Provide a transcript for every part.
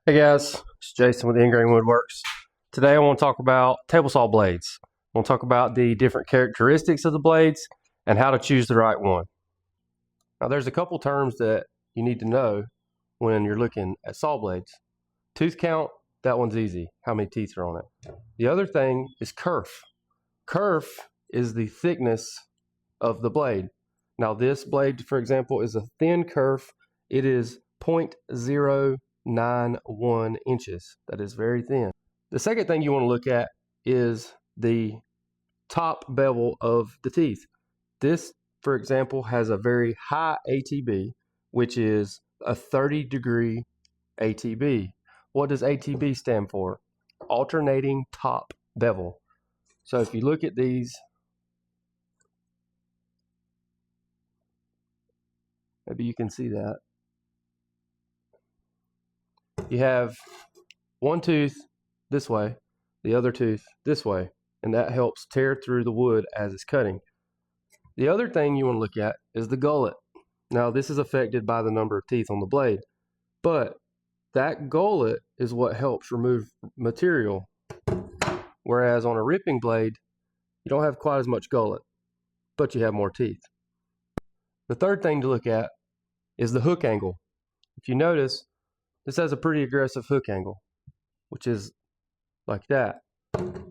Hey guys, it's Jason with Ingrain Woodworks. Today I want to talk about table saw blades. I want to talk about the different characteristics of the blades and how to choose the right one. Now there's a couple terms that you need to know when you're looking at saw blades. Tooth count, that one's easy, how many teeth are on it. The other thing is kerf. Kerf is the thickness of the blade. Now this blade, for example, is a thin kerf. It is 0.091 inches. That is very thin. The second thing you want to look at is the top bevel of the teeth. This, for example, has a very high ATB, which is a 30-degree ATB. What does ATB stand for? Alternating top bevel. So if you look at these, maybe you can see that. You have one tooth this way, the other tooth this way, and that helps tear through the wood as it's cutting. The other thing you want to look at is the gullet. Now this is affected by the number of teeth on the blade, but that gullet is what helps remove material, whereas on a ripping blade you don't have quite as much gullet, but you have more teeth. The third thing to look at is the hook angle. If you notice, this has a pretty aggressive hook angle, which is like that.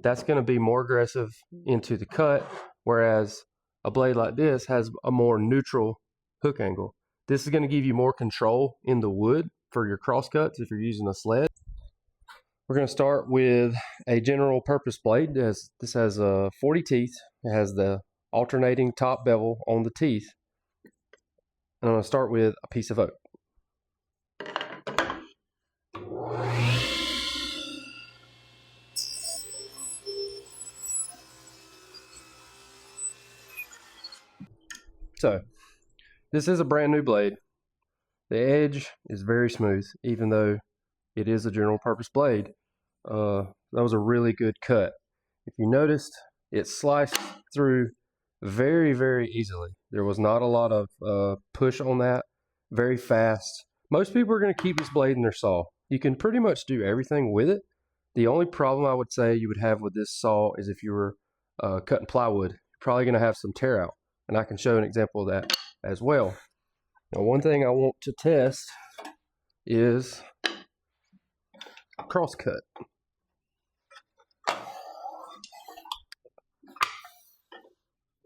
That's going to be more aggressive into the cut, whereas a blade like this has a more neutral hook angle. This is going to give you more control in the wood for your cross cuts if you're using a sled. We're going to start with a general purpose blade. This has 40 teeth. It has the alternating top bevel on the teeth. And I'm going to start with a piece of oak. So this is a brand new blade. The edge is very smooth, even though it is a general purpose blade. That was a really good cut. If you noticed, it sliced through very, very easily. There was not a lot of push on that, very fast. Most people are going to keep this blade in their saw. You can pretty much do everything with it. The only problem I would say you would have with this saw is if you were cutting plywood, you're probably going to have some tear out. And I can show an example of that as well. Now, one thing I want to test is crosscut.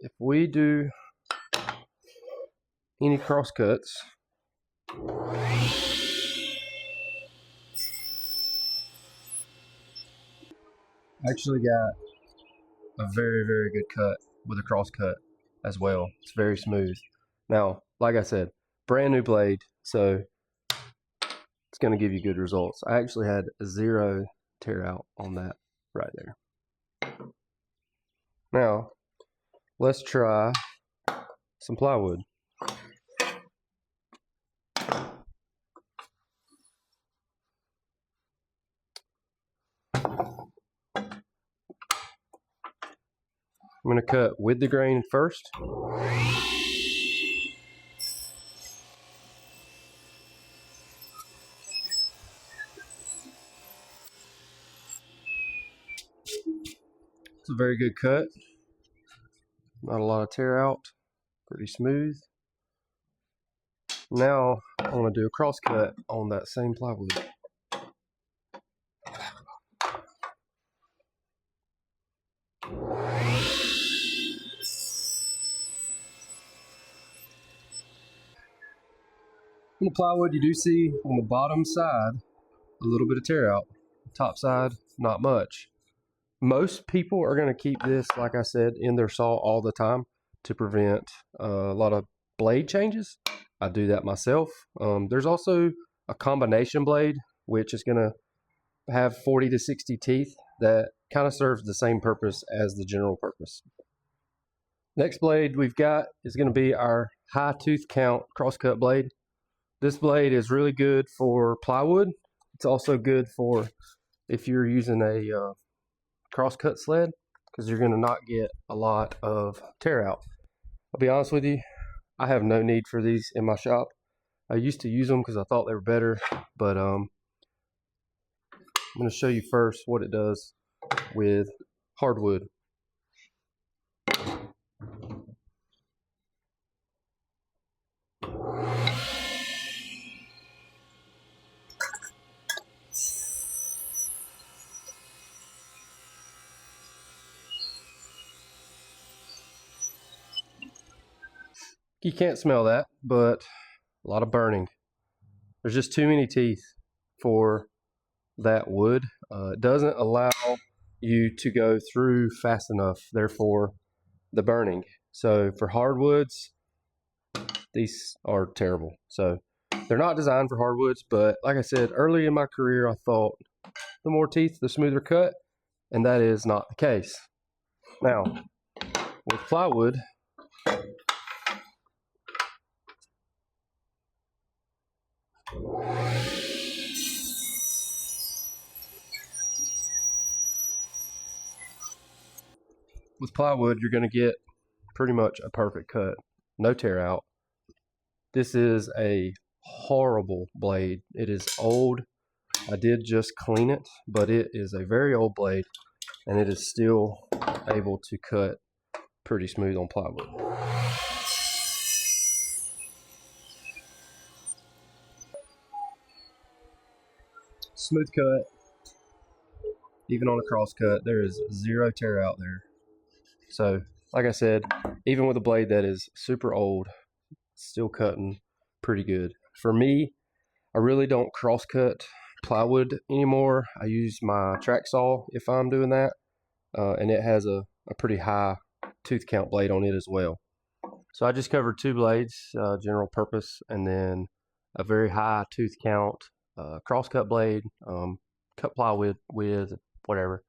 If we do any crosscuts, I actually got a very, very good cut with a crosscut as well. It's very smooth. Now, like I said, brand new blade, so it's going to give you good results. I actually had 0 tear out on that right there. Now, let's try some plywood. I'm going to cut with the grain first. It's a very good cut. Not a lot of tear out. Pretty smooth. Now I want to do a cross cut on that same plywood. On the plywood, you do see on the bottom side a little bit of tear out. Top side, not much. Most people are going to keep this, like I said, in their saw all the time to prevent a lot of blade changes. I do that myself. There's also a combination blade, which is going to have 40 to 60 teeth that kind of serves the same purpose as the general purpose. Next blade we've got is going to be our high tooth count crosscut blade. This blade is really good for plywood. It's also good for if you're using a crosscut sled, because you're going to not get a lot of tear out. I'll be honest with you, I have no need for these in my shop. I used to use them because I thought they were better, but I'm going to show you first what it does with hardwood. You can't smell that, but a lot of burning. There's just too many teeth for that wood. It doesn't allow you to go through fast enough, therefore the burning. So for hardwoods, these are terrible. So they're not designed for hardwoods, but like I said, early in my career, I thought the more teeth, the smoother cut, and that is not the case. Now, with plywood, you're going to get pretty much a perfect cut. No tear out. This is a horrible blade. It is old. I did just clean it, but it is a very old blade, and it is still able to cut pretty smooth on plywood. Smooth cut, even on a cross cut, there is zero tear out there. So, like I said, even with a blade that is super old, still cutting pretty good. For me, I really don't cross cut plywood anymore. I use my track saw if I'm doing that, and it has a pretty high tooth count blade on it as well. So I just covered 2 blades, general purpose, and then a very high tooth count crosscut blade, cut plywood with whatever.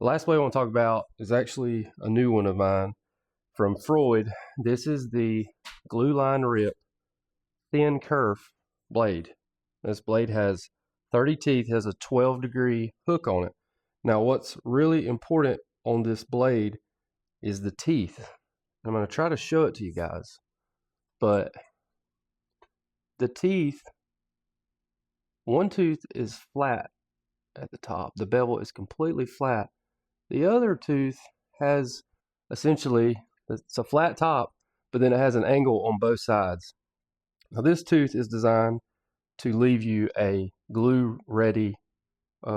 The last blade I want to talk about is actually a new one of mine from Freud. This is the glue line rip thin kerf blade. This blade has 30 teeth, has a 12-degree hook on it. Now what's really important on this blade is the teeth. I'm going to try to show it to you guys, but the teeth, one tooth is flat at the top. The bevel is completely flat. The other tooth has essentially, it's a flat top, but then it has an angle on both sides. Now this tooth is designed to leave you a glue ready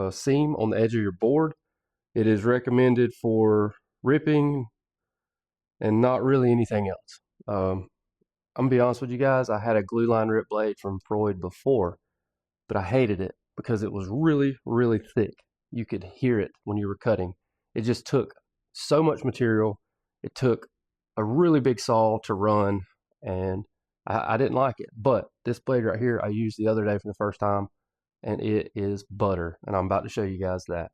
seam on the edge of your board. It is recommended for ripping and not really anything else. I'm gonna be honest with you guys, I had a glue line rip blade from Freud before, but I hated it because it was really, really thick. You could hear it when you were cutting. It just took so much material. It took a really big saw to run, and I didn't like it. But this blade right here, I used the other day for the first time, and it is butter. And I'm about to show you guys that.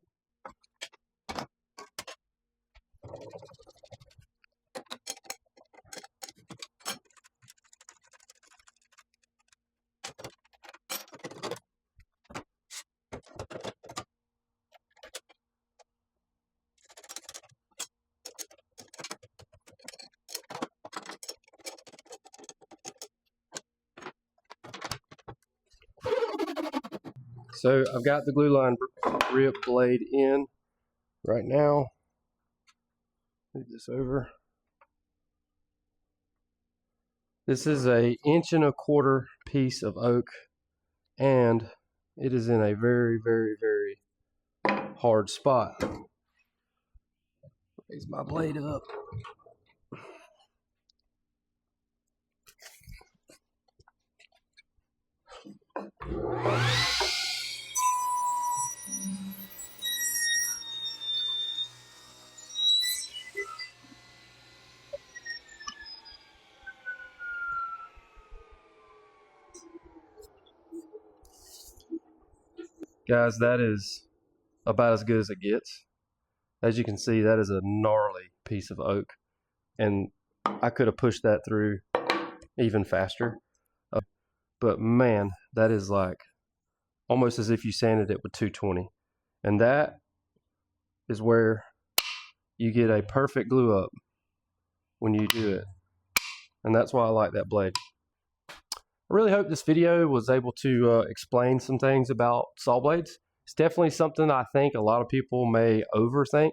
So I've got the glue line rip blade in right now. Move this over. This is a 1.25 inch piece of oak, and it is in a very, very, very hard spot. Raise my blade up. Guys, that is about as good as it gets. As you can see, that is a gnarly piece of oak, and I could have pushed that through even faster. But man, that is like almost as if you sanded it with 220. And that is where you get a perfect glue up when you do it. And that's why I like that blade. I really hope this video was able to explain some things about saw blades. It's definitely something I think a lot of people may overthink,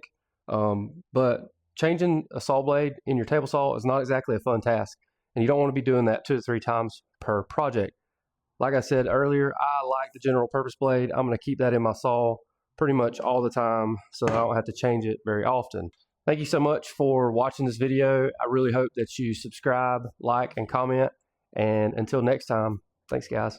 but changing a saw blade in your table saw is not exactly a fun task, and you don't want to be doing that 2 to 3 times per project. Like I said earlier, I like the general purpose blade. I'm going to keep that in my saw pretty much all the time so I don't have to change it very often. Thank you so much for watching this video. I really hope that you subscribe, like, and comment. And until next time, thanks guys.